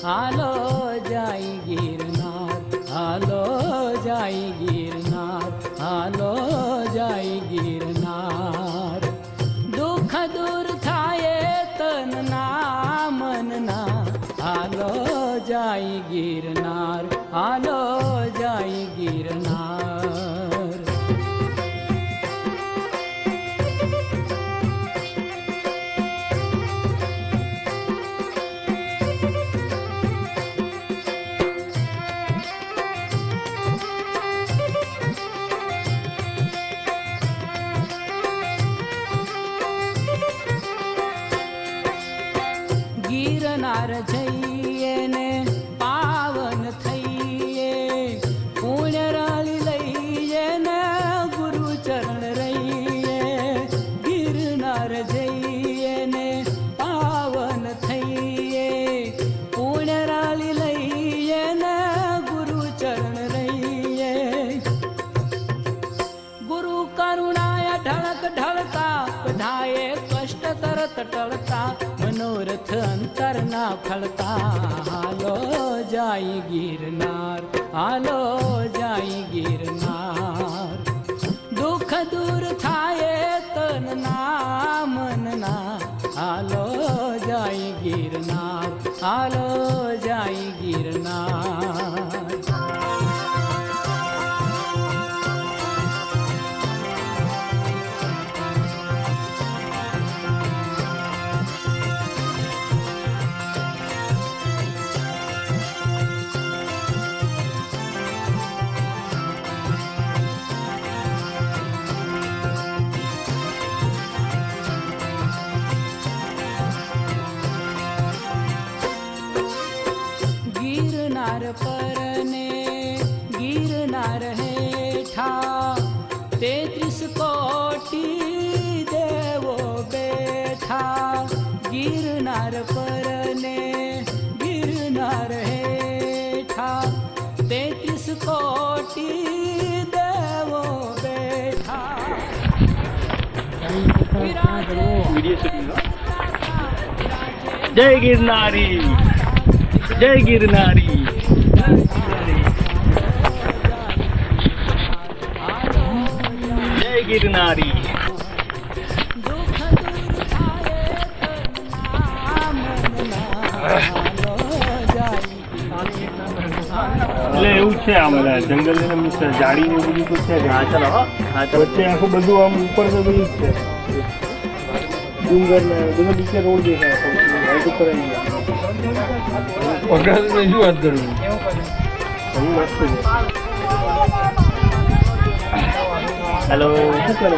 હાલો જાય ગિરનાર, હાલો જાય ગિરનાર, હાલો જાય ગિરનાર. દુઃખ દૂર થાય તનના મનના, હાલો જાય ગિરનાર, હાલો જાય ગિરનાર. ગિરનાર જઈએ ને પાવન થઈએ, પુણ્ય રાળી લઈએ ને ગુરુ ચરણ રહીએ. ગિરનાર જઈએ ને પાવન થઈએ, પુણ્ય રાળી લઈએ ને ગુરુ ચરણ રહીએ. ગુરુ કરુણાયા ઢળક ઢળતા, બધાએ કષ્ટ તરત ટળતા, મનોરથ અંતર ના ફળતા. હાલો જાય ગિરનાર, હાલો જાય ગિરનાર. દુઃખ દૂર થાય તનના મનના, હાલો જાય ગિરનાર, હાલો જાય ગિરનાર. ગિરનાર પરને ગિરનાર હેઠા, 33 કોટી દેવો બેઠા. ગિરનાર પરને ગિરનાર હેઠા, 33 કોટી દેવો બેઠા. જય ગિરનારી, જય ગિરનારી. જય ગિરનારી. એટલે એવું છે આમ જંગલ જાડી ને બધું તો છે. હા ચાલો, વચ્ચે આખું બધું આમ ઉપર તો બધું જ છે. ડુંગર ને બધું નીચે રોડ દેખાય ઉપર આવી ગયા. શું વાત કરું હેલો શું કરે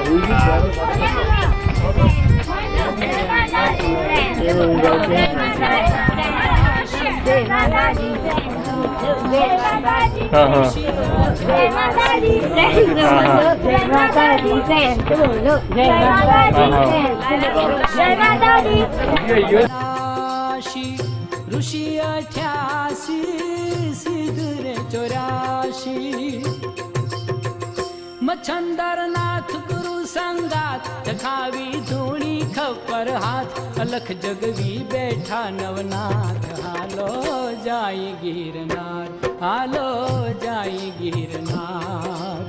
ऋषि 88 સિદ્ધરે 84. મચ્છંદર નાથ ગુરુ સંગાત, ખાવી ધૂણી ખપર હાથ, અલખ જગવી બેઠા નવનાથ. હાલો જાય ગિરનાર, હાલો જાય ગિરનાર.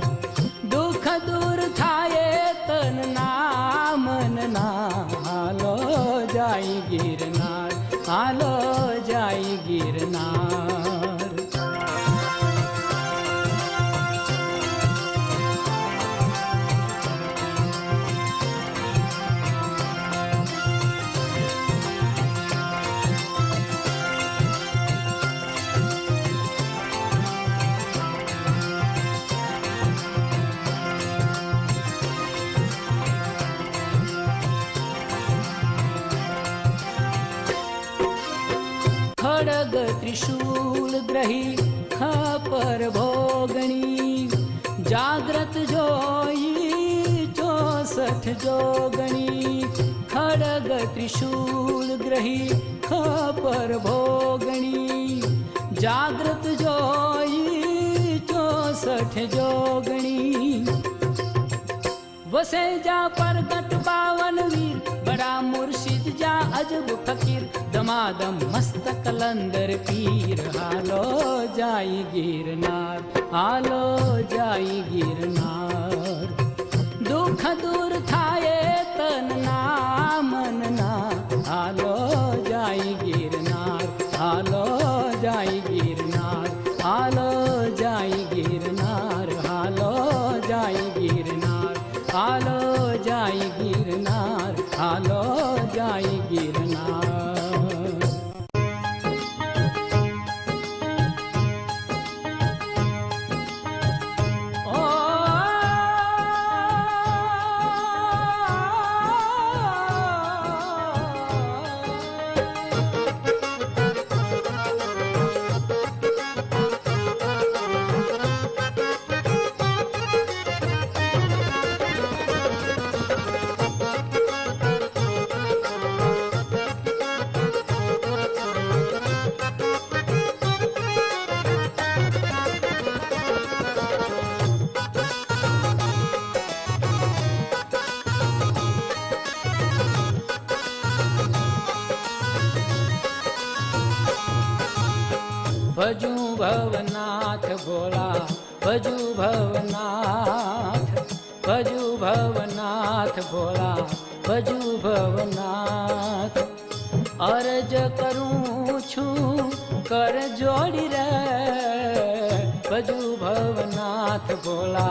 દુઃખ દૂર થાય તનના મનના, હાલો જાય ગિરનાર, હાલો જાય ગિરનાર. ખડગ ત્રિશૂલ ગ્રહી ખપર ભોગણી, જાગ્રત જોઈ 64 જોગણી. ખડગ ત્રિશૂલ ગ્રહી ખપર ભોગણી, જાગ્રત જોઈ 64 જોગણી. વસે જા પરગટ 52 વીર, उमरा मुर्शिद जा अजब फकीर दमादम मस्त कलंदर पीर हालो जाई गिरनार हालो जाई गिरनार दुख दूर थाये तन ना मन ना हालो जाई गिरनार हालो जाई गिरनार हालो जाई गिरनार हालो जाई गिरनार हालो जाई गिरनार हालो जाई गिरनार भजू भवनाथ भोला भजू भवनाथ भजू भवनाथ भोला भजू भवनाथ अर्ज करूँ छू कर जोड़ी रे भजू भवनाथ भोला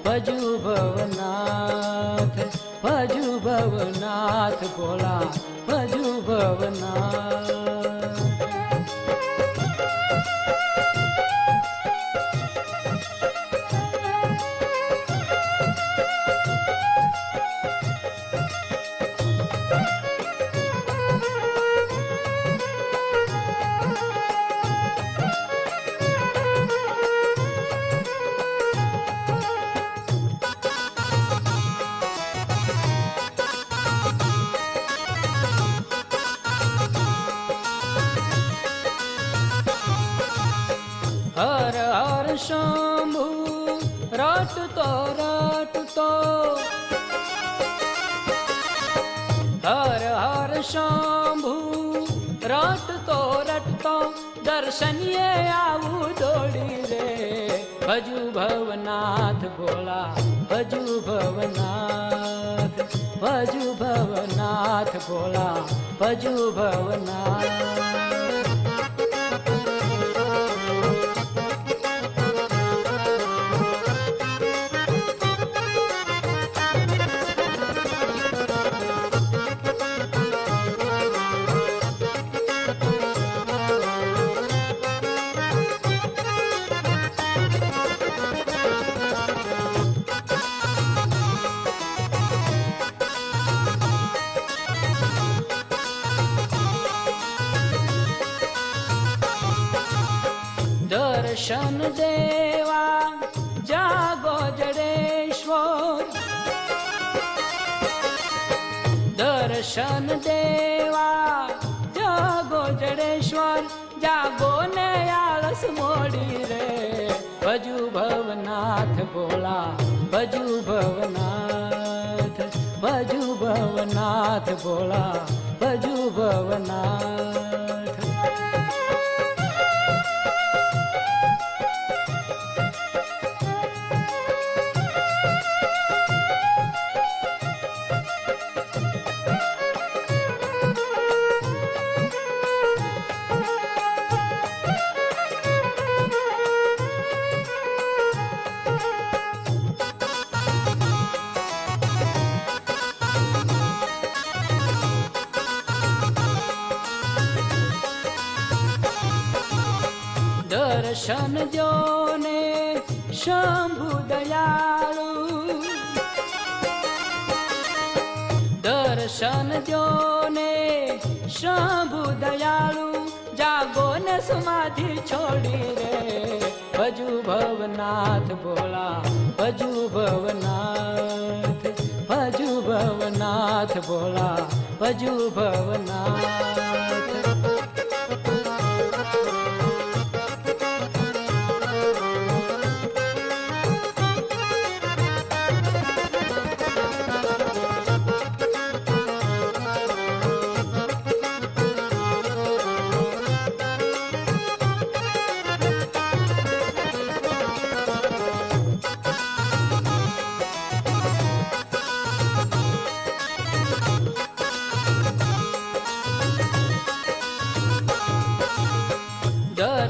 भजू भवनाथ भजू भवनाथ भोला भजू भवनाथ हर हर शंभु रटतो रटतो हर हर शंभु रटतो रटतो दर्शनिये आऊ दौड़ी रे भजू भवनाथ भोला भजू भवनाथ भजू भवनाथ भोला भजू भवनाथ दर्शन देवा जागो जडेश्वर दर्शन देवा जागो जडेश्वर जागो ने आलस मोड़ी रे भजू भवनाथ भोला भजू भवनाथ भजू भवनाथ भोला भजू भवनाथ दर्शन जोने शंभु दयालु दर्शन जोने शंभु दयालु जागो ने समाधि छोड़ी रे भजू भवनाथ भोला भजू भवनाथ भजू भवनाथ भोला भजू भवनाथ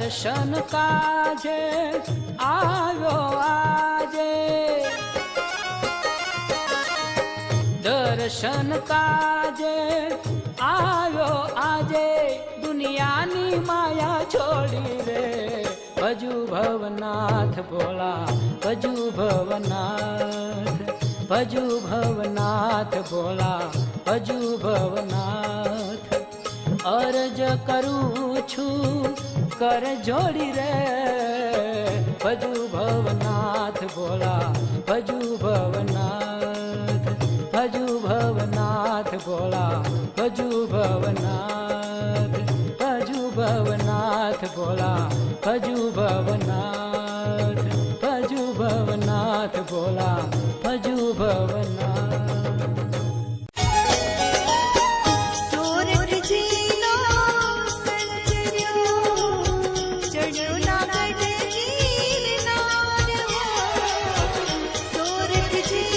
દર્શન કાજે આવ્યો આજે, દર્શન કાજે આવ્યો આજે, દુનિયાની માયા છોડી રે ભજુ ભવનાથ ભોળા, ભજુ ભવનાથ, ભજુ ભવનાથ ભોળા, ભજુ ભવનાથ. અરજ કરું છું કર જોડી રે ભજુ ભવનાથ ભોળા, ભજુ ભવનાથ, ભજુ ભવનાથ ભોળા, ભજુ ભવનાથ, ભજુ ભવનાથ ભોળા, ભજુ ભવનાથ, ભજુ ભવનાથ ભોળા, ભજુ ભવનાથ. ચડ્યો ના ગઢ ગિરનાર, સોરઠજી